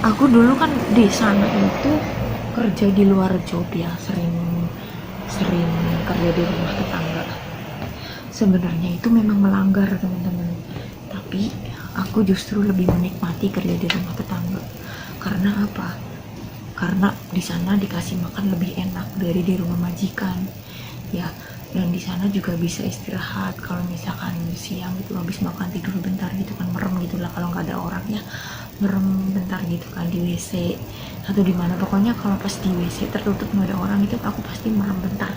Aku dulu kan di sana itu kerja di luar job ya, sering sering kerja di rumah tetangga. Sebenarnya itu memang melanggar teman-teman, tapi aku justru lebih menikmati kerja di rumah tetangga. Karena apa? Karena di sana dikasih makan lebih enak dari di rumah majikan ya, dan di sana juga bisa istirahat kalau misalkan siang gitu habis makan tidur bentar gitu kan, merem gitulah kalau nggak ada orang ya, merem bentar gitu kan di WC atau di mana, pokoknya kalau pas di WC tertutup nggak ada orang itu aku pasti merem bentar.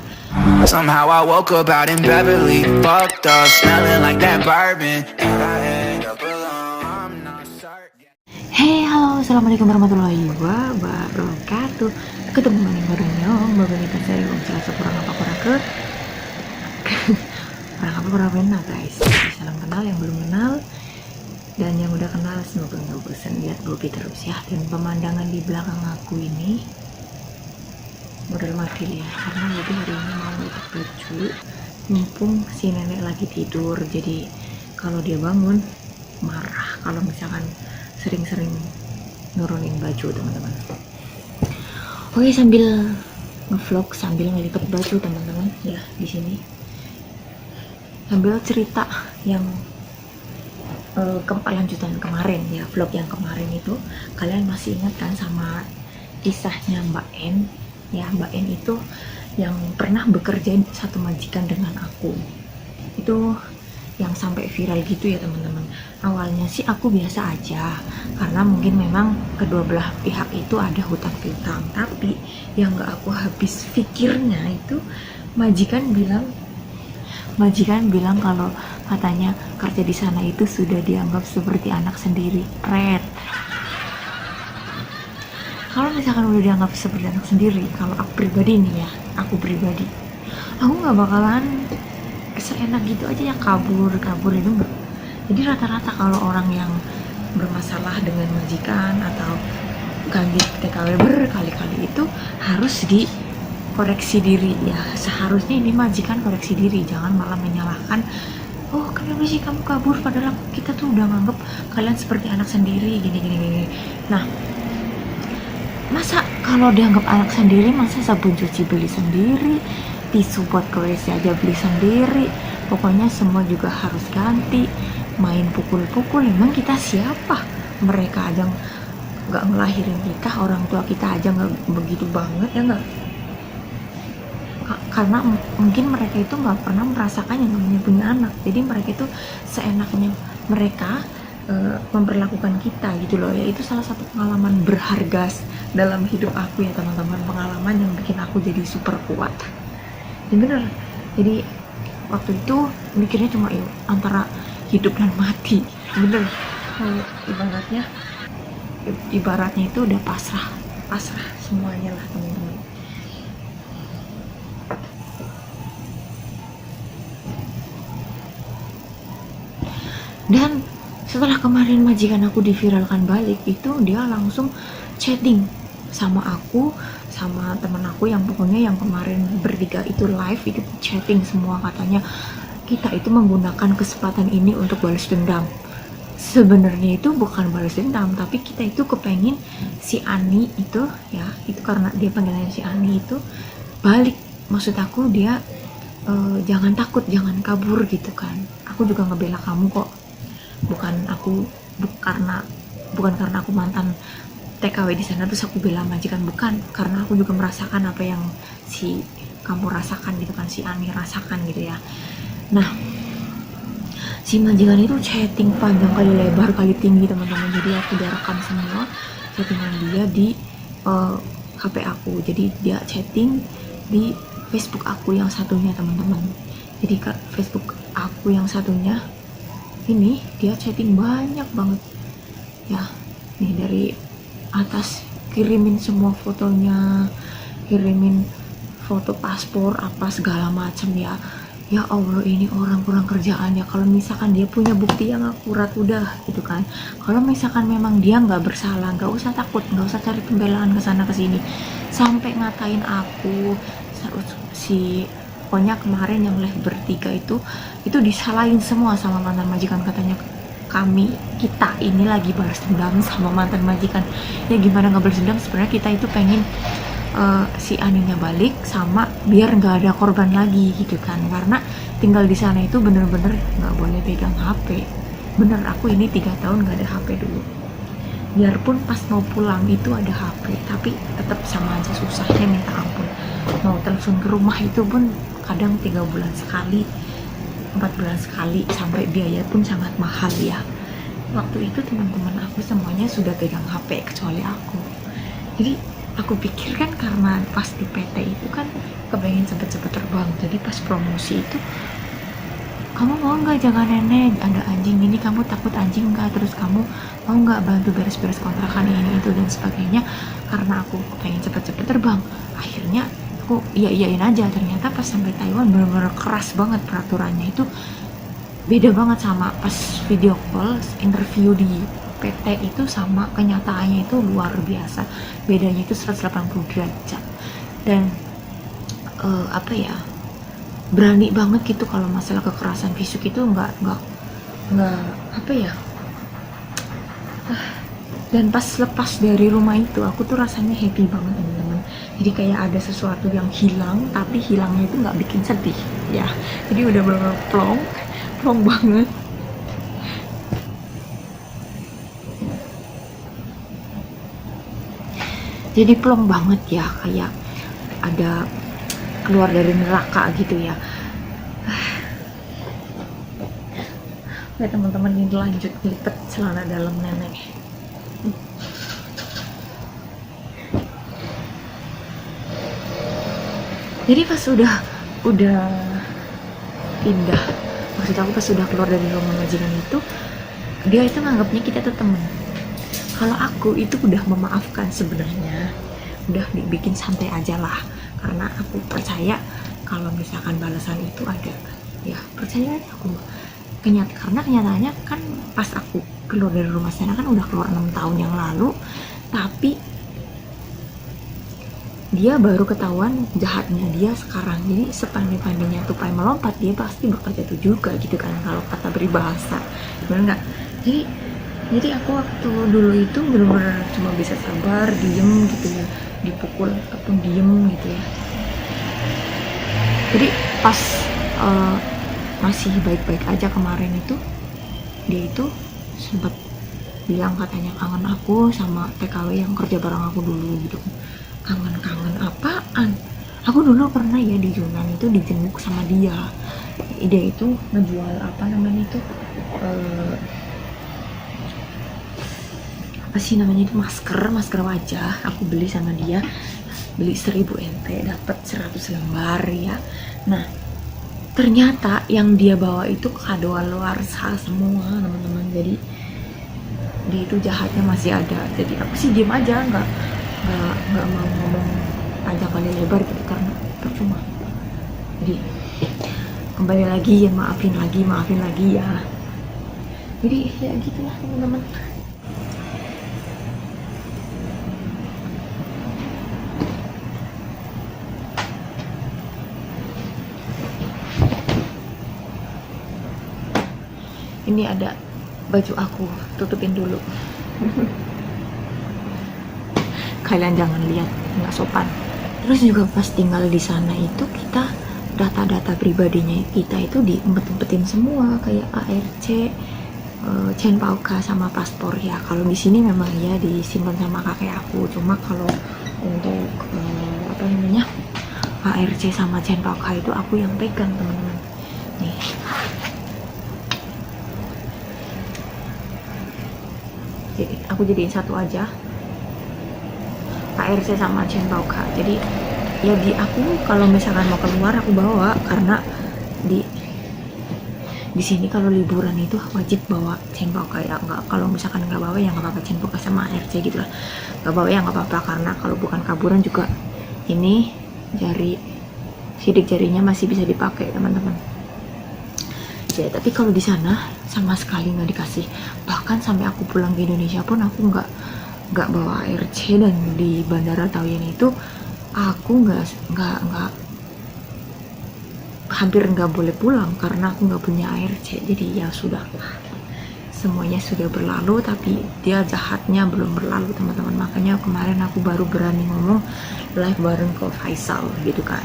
Somehow I woke up out in Beverly, fucked up, smelling like that bourbon. And I end up alone, I'm not certain. Hey, halo, assalamualaikum warahmatullahi wabarakatuh. Ketemu maning bareng nyong, bapak kita saya serasa kurang apa kurang ke kurang apa kurang benar guys. Jadi, salam kenal yang belum kenal, dan yang udah kenal semoga nggak bosan lihat Bobby terus ya. Dan pemandangan di belakang aku ini model madil ya, karena Bobby hari ini mau lipat baju mumpung si nenek lagi tidur. Jadi kalau dia bangun marah kalau misalkan sering-sering nurunin baju teman-teman. Oke, sambil ngevlog sambil ngelipat baju teman-teman ya, di sini sambil cerita yang lanjutan kemarin ya, vlog yang kemarin itu kalian masih ingat kan sama kisahnya Mbak N ya. Mbak N itu yang pernah bekerja satu majikan dengan aku, itu yang sampai viral gitu ya teman-teman. Awalnya sih aku biasa aja karena mungkin memang kedua belah pihak itu ada hutang piutang, tapi yang gak aku habis pikirnya itu majikan bilang kalau katanya kerja di sana itu sudah dianggap seperti anak sendiri. Kalau misalkan udah dianggap seperti anak sendiri, kalau aku pribadi nih ya, aku nggak bakalan seenak gitu aja ya kabur itu enggak. Jadi rata-rata kalau orang yang bermasalah dengan majikan atau ganti TKW berkali-kali itu harus dikoreksi diri ya. Seharusnya ini majikan koreksi diri, jangan malah menyalahkan, oh kenapa sih kamu kabur, padahal kita tuh udah nganggep kalian seperti anak sendiri gini. Nah, masa kalau dianggap anak sendiri, masa sabun cuci beli sendiri, tisu buat ke WC aja beli sendiri, pokoknya semua juga harus ganti, main pukul-pukul. Emang kita siapa? Mereka aja nggak ngelahirin kita, orang tua kita aja nggak begitu banget ya nggak? Karena mungkin mereka itu nggak pernah merasakan yang namanya punya anak, jadi mereka itu seenaknya mereka memperlakukan kita gitu loh ya. Itu salah satu pengalaman berharga dalam hidup aku ya teman-teman, pengalaman yang bikin aku jadi super kuat. Dan bener, jadi waktu itu mikirnya cuma ya antara hidup dan mati, bener. Ibaratnya itu udah pasrah semuanya lah teman-teman. Dan setelah kemarin majikan aku diviralkan balik, itu dia langsung chatting sama aku, sama temen aku yang pokoknya yang kemarin bertiga itu live, itu chatting semua, katanya kita itu menggunakan kesempatan ini untuk balas dendam. Sebenarnya itu bukan balas dendam, tapi kita itu kepengen si Ani itu ya, itu karena dia panggilannya si Ani itu balik. Maksud aku dia jangan takut, jangan kabur gitu kan. Aku juga ngebela kamu kok, bukan karena aku mantan TKW di sana terus aku bela majikan, bukan, karena aku juga merasakan apa yang si kamu rasakan gitu kan, si Ani rasakan gitu ya. Nah, si majikan itu chatting panjang kali lebar kali tinggi teman-teman, jadi aku udah rekam semua chattingan dia di HP aku. Jadi dia chatting di Facebook aku yang satunya teman-teman. Jadi ke Facebook aku yang satunya ini dia chatting banyak banget ya, nih dari atas kirimin semua fotonya, kirimin foto paspor apa segala macam ya. Ya Allah, ini orang kurang kerjaan ya. Kalau misalkan dia punya bukti yang akurat udah gitu kan, kalau misalkan memang dia nggak bersalah, nggak usah takut, nggak usah cari pembelaan ke sana ke sini, sampai ngatain aku si pokoknya kemarin yang live bertiga itu disalahin semua sama mantan majikan, katanya kita ini lagi balas dendam sama mantan majikan. Ya gimana nggak balas dendam, sebenarnya kita itu pengen si Aninya balik sama biar nggak ada korban lagi gitu kan, karena tinggal di sana itu bener-bener nggak boleh pegang HP. Bener, aku ini 3 tahun nggak ada HP dulu, biarpun pas mau pulang itu ada HP, tapi tetap sama aja susahnya minta ampun. Mau telepon ke rumah itu pun kadang 3 bulan sekali, 4 bulan sekali, sampai biaya pun sangat mahal ya. Waktu itu teman-teman aku semuanya sudah pegang HP kecuali aku. Jadi aku pikir kan karena pas di PT itu kan kepengen cepet-cepet terbang, jadi pas promosi itu, kamu mau nggak jaga nenek, ada anjing ini, kamu takut anjing nggak, terus kamu mau nggak bantu beres-beres kontrakan ini itu dan sebagainya. Karena aku pengen cepet-cepet terbang, akhirnya aku iyain aja. Ternyata pas sampai Taiwan bener-bener keras banget peraturannya, itu beda banget sama pas video call interview di PT itu, sama kenyataannya itu luar biasa. Bedanya itu 180 derajat. Dan apa ya, berani banget gitu kalau masalah kekerasan fisik itu nggak apa ya. Dan pas lepas dari rumah itu aku tuh rasanya happy banget teman-teman. Jadi kayak ada sesuatu yang hilang, tapi hilangnya itu nggak bikin sedih ya. Jadi udah bener-bener plong banget. Jadi plong banget ya, kayak ada keluar dari neraka gitu ya. Oke teman-teman, ini lanjut lipet celana dalam nenek. Jadi pas udah pindah, maksud aku pas sudah keluar dari rumah majikan itu, dia itu nganggapnya kita tuh temen. Kalau aku itu udah memaafkan sebenarnya, udah dibikin santai aja lah, karena aku percaya kalau misalkan balasan itu ada, ya percaya aja aku. Karena kenyataannya kan pas aku keluar dari rumah sana kan udah keluar 6 tahun yang lalu, tapi dia baru ketahuan jahatnya dia sekarang. Jadi sepandai-pandainya tupai melompat, dia pasti bakal jatuh juga gitu kan, kalau kata peribahasa, bener nggak? Jadi aku waktu dulu itu bener-bener cuma bisa sabar, diem gitu ya, dipukul ataupun diem gitu ya. Jadi pas masih baik-baik aja kemarin itu, dia itu sempat bilang katanya kangen aku sama TKW yang kerja bareng aku dulu gitu. Kangen apaan? Aku dulu pernah ya di Yunan itu dijenguk sama dia. Dia itu ngejual apa namanya itu, apa sih namanya itu, masker wajah. Aku beli sama dia, beli 1000 NT dapat 100 lembar ya. Nah ternyata yang dia bawa itu kado luar sah semua teman-teman. Jadi dia itu jahatnya masih ada. Jadi aku sih diem aja, nggak mau ngomong panjang kali lebar gitu karena percuma. Jadi kembali lagi ya, maafin lagi ya. Jadi ya gitulah teman-teman. Ini ada baju aku, tutupin dulu. Kalian jangan lihat, nggak sopan. Terus juga pas tinggal di sana itu, kita data-data pribadinya kita itu diumpet-umpetin semua, kayak ARC, Cenpauka sama paspor ya. Kalau di sini memang ya disimpan sama kakek aku. Cuma kalau untuk apa namanya, ARC sama Cenpauka itu aku yang pegang teman-teman. Nih. Aku jadiin satu aja, ARC sama Cenpauka. Jadi ya di aku kalau misalkan mau keluar aku bawa, karena di sini kalau liburan itu wajib bawa Cenpauka ya. Nggak, kalau misalkan nggak bawa ya nggak apa-apa, Cenpauka sama ARC gitu lah. Nggak bawa ya nggak apa-apa, karena kalau bukan kaburan juga ini sidik jarinya masih bisa dipakai teman-teman. Ya, tapi kalau di sana sama sekali nggak dikasih. Bahkan sampai aku pulang ke Indonesia pun aku nggak bawa ARC, dan di Bandara Taoyuan itu aku hampir nggak boleh pulang karena aku nggak punya ARC. Jadi ya sudah lah, semuanya sudah berlalu, tapi dia jahatnya belum berlalu teman-teman. Makanya kemarin aku baru berani ngomong live bareng ke Faisal gitu kan.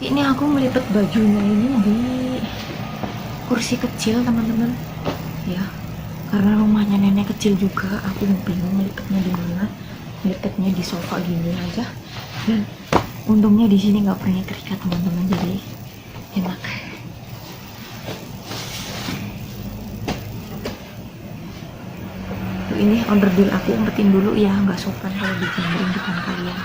Ini aku melipet bajunya ini di kursi kecil teman-teman ya, karena rumahnya nenek kecil juga. Aku bingung melipetnya di mana, melipetnya di sofa gini aja, dan untungnya di sini nggak pernah terikat teman-teman, jadi enak. Ini order deal aku umpetin dulu ya, nggak sopan kalau dijemberin depan kalian.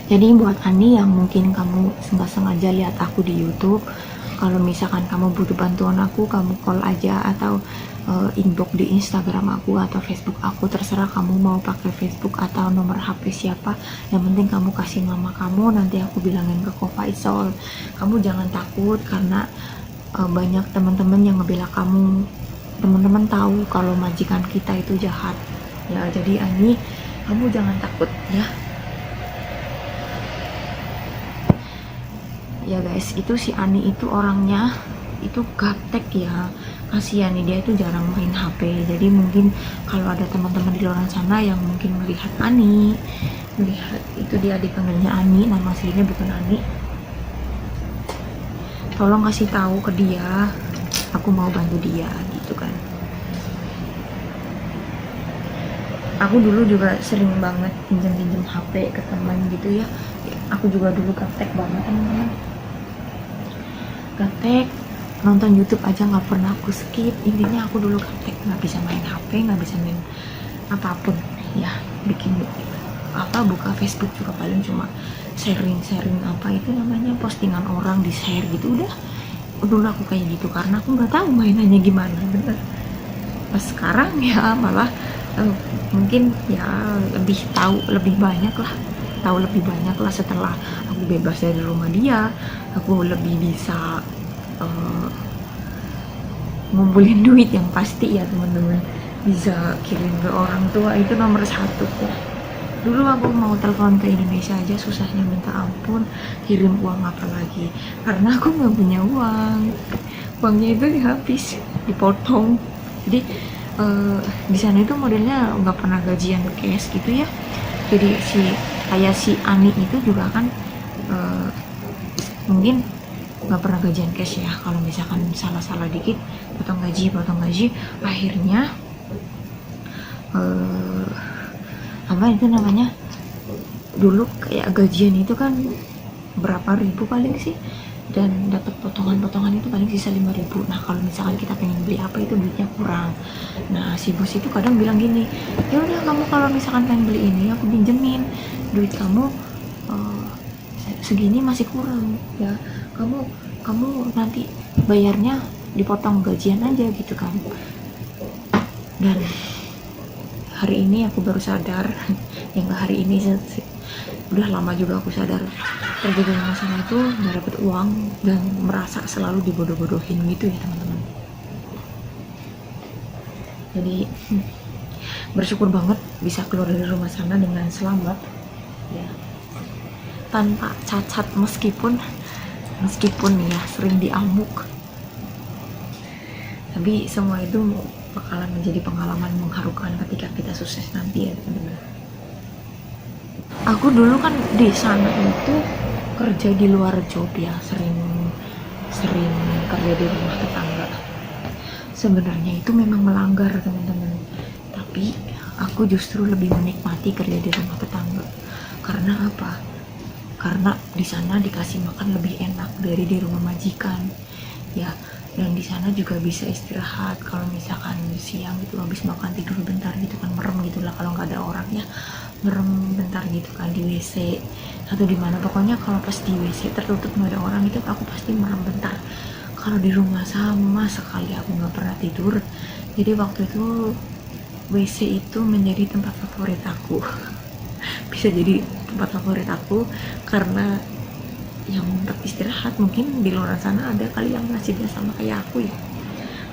Jadi buat Ani yang mungkin kamu nggak sengaja lihat aku di YouTube, kalau misalkan kamu butuh bantuan aku, kamu call aja atau inbox di Instagram aku atau Facebook aku, terserah kamu mau pakai Facebook atau nomor HP siapa. Yang penting kamu kasih nama kamu, nanti aku bilangin ke Ko Faisal. Kamu jangan takut karena banyak teman-teman yang ngebela kamu. Teman-teman tahu kalau majikan kita itu jahat ya, jadi Ani kamu jangan takut ya. Ya guys, itu si Ani itu orangnya itu gaptek ya, kasihan nih, dia itu jarang main HP. Jadi mungkin kalau ada teman-teman di luar sana yang mungkin melihat Ani, melihat itu dia dipanggilnya Ani, nama aslinya bukan Ani, tolong kasih tahu ke dia, aku mau bantu dia gitu kan. Aku dulu juga sering banget pinjam-pinjam HP ke teman gitu ya. Aku juga dulu gaptek banget teman-teman, gaptek, nonton YouTube aja nggak pernah aku skip. Intinya aku dulu gaptek, nggak bisa main HP, nggak bisa main apapun ya, bikin apa, buka Facebook juga paling cuma sharing apa itu namanya, postingan orang di share gitu, udah dulu aku kayak gitu karena aku nggak tahu mainannya gimana bener. Pas sekarang ya malah mungkin ya lebih tahu, lebih banyak lah, tahu lebih banyak lah setelah aku bebas dari rumah dia. Aku lebih bisa ngumpulin duit yang pasti ya teman-teman, bisa kirim ke orang tua, itu nomor satu kok. Dulu aku mau telepon ke Indonesia aja susahnya minta ampun, kirim uang apa lagi, karena aku nggak punya uang, uangnya itu habis, dipotong. Jadi di sana itu modelnya nggak pernah gajian cash gitu ya. Jadi kayak si Ani itu juga kan mungkin nggak pernah gajian cash ya. Kalau misalkan salah-salah dikit potong gaji, akhirnya apa itu namanya, dulu kayak gajian itu kan berapa ribu paling sih, dan dapat potongan-potongan itu paling sisa 5.000. Nah kalau misalkan kita pengen beli apa itu duitnya kurang, nah si bos itu kadang bilang gini, ya udah kamu kalau misalkan pengen beli ini aku pinjemin duit kamu, segini masih kurang ya, kamu nanti bayarnya dipotong gajian aja gitu kan. Dan hari ini aku baru sadar ya, nggak hari ini sih, udah lama juga aku sadar kerja di rumah sana itu nggak dapet uang dan merasa selalu dibodoh-bodohin gitu ya teman-teman. Jadi bersyukur banget bisa keluar dari rumah sana dengan selamat ya, tanpa cacat, meskipun ya sering diamuk, tapi semua itu bakalan menjadi pengalaman mengharukan ketika kita sukses nanti ya teman-teman. Aku dulu kan di sana itu kerja di luar job ya, sering kerja di rumah tetangga. Sebenarnya itu memang melanggar teman-teman, tapi aku justru lebih menikmati kerja di rumah tetangga. Karena apa? Karena di sana dikasih makan lebih enak dari di rumah majikan ya, dan di sana juga bisa istirahat. Kalau misalkan siang gitu habis makan tidur bentar gitu kan, merem gitulah kalau nggak ada orang ya, merem bentar gitu kan di WC atau di mana, pokoknya kalau pas di WC tertutup nggak ada orang itu aku pasti merem bentar. Kalau di rumah sama sekali aku nggak pernah tidur. Jadi waktu itu WC itu menjadi tempat favorit aku bisa jadi tempat favorit aku karena yang untuk istirahat. Mungkin di luar sana ada kali yang nasibnya sama kayak aku ya,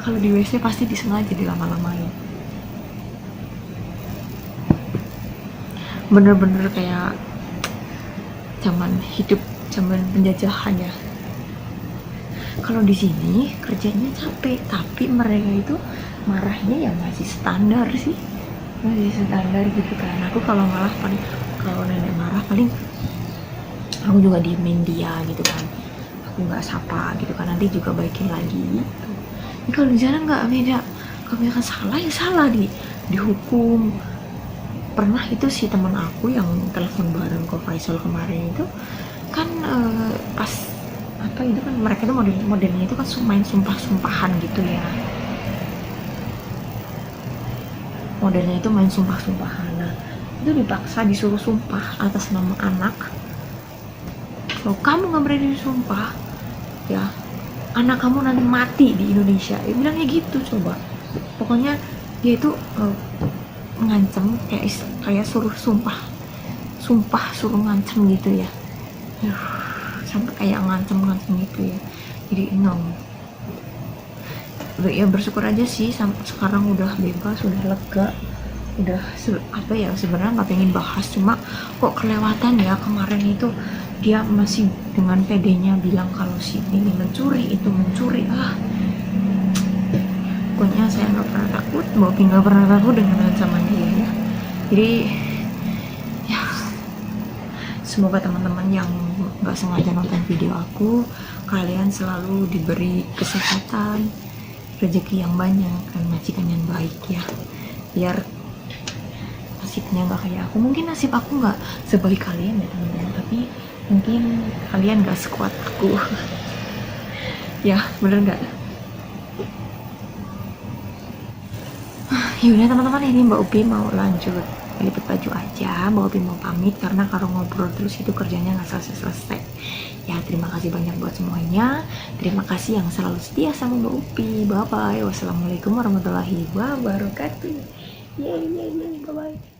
kalau di WC pasti disengaja dilama-lamain, bener-bener kayak zaman hidup zaman penjajahan ya. Kalau di sini kerjanya capek, tapi mereka itu marahnya ya masih standar sih, masih standar gitu kan. Aku kalau malah paling, kalau nenek marah paling aku juga diemin dia gitu kan, aku nggak sapa gitu kan, nanti juga baikin lagi gitu. Ini kalau di sana nggak beda, kalau misalkan salah ya salah, dihukum. Pernah itu si teman aku yang telepon bareng ke Faisal kemarin itu kan, pas apa itu kan mereka itu modelnya itu kan main sumpah-sumpahan gitu ya, modelnya itu main sumpah-sumpahan. Nah itu dipaksa disuruh sumpah atas nama anak. Kalau kamu nggak berani disumpah ya anak kamu nanti mati di Indonesia, dia bilangnya gitu. Coba pokoknya dia itu ngancem, kayak suruh sumpah suruh ngancem gitu ya. Sampai kayak ngancem gitu ya. Jadi ya bersyukur aja sih sampai sekarang udah bebas, udah lega, udah apa ya, sebenarnya nggak pengen bahas, cuma kok kelewatan ya kemarin itu dia masih dengan pedenya bilang kalau si ini mencuri, itu mencuri. Pokoknya saya nggak pernah takut, Bopi nggak pernah takut dengan ancaman dia ya. Jadi ya semoga teman-teman yang nggak sengaja nonton video aku, kalian selalu diberi kesehatan, rezeki yang banyak, dan majikan yang baik ya, biar nasibnya nggak kayak aku. Mungkin nasib aku nggak sebaik kalian ya teman-teman, tapi mungkin kalian nggak sekuat aku. Ya bener nggak? Yaudah teman-teman, ini Mbak Upi mau lanjut lipet baju aja. Mbak Upi mau pamit karena kalau ngobrol terus itu kerjanya nggak selesai-selesai ya. Terima kasih banyak buat semuanya, terima kasih yang selalu setia sama Mbak Upi. Bye bye, wassalamualaikum warahmatullahi wabarakatuh. Bye bye.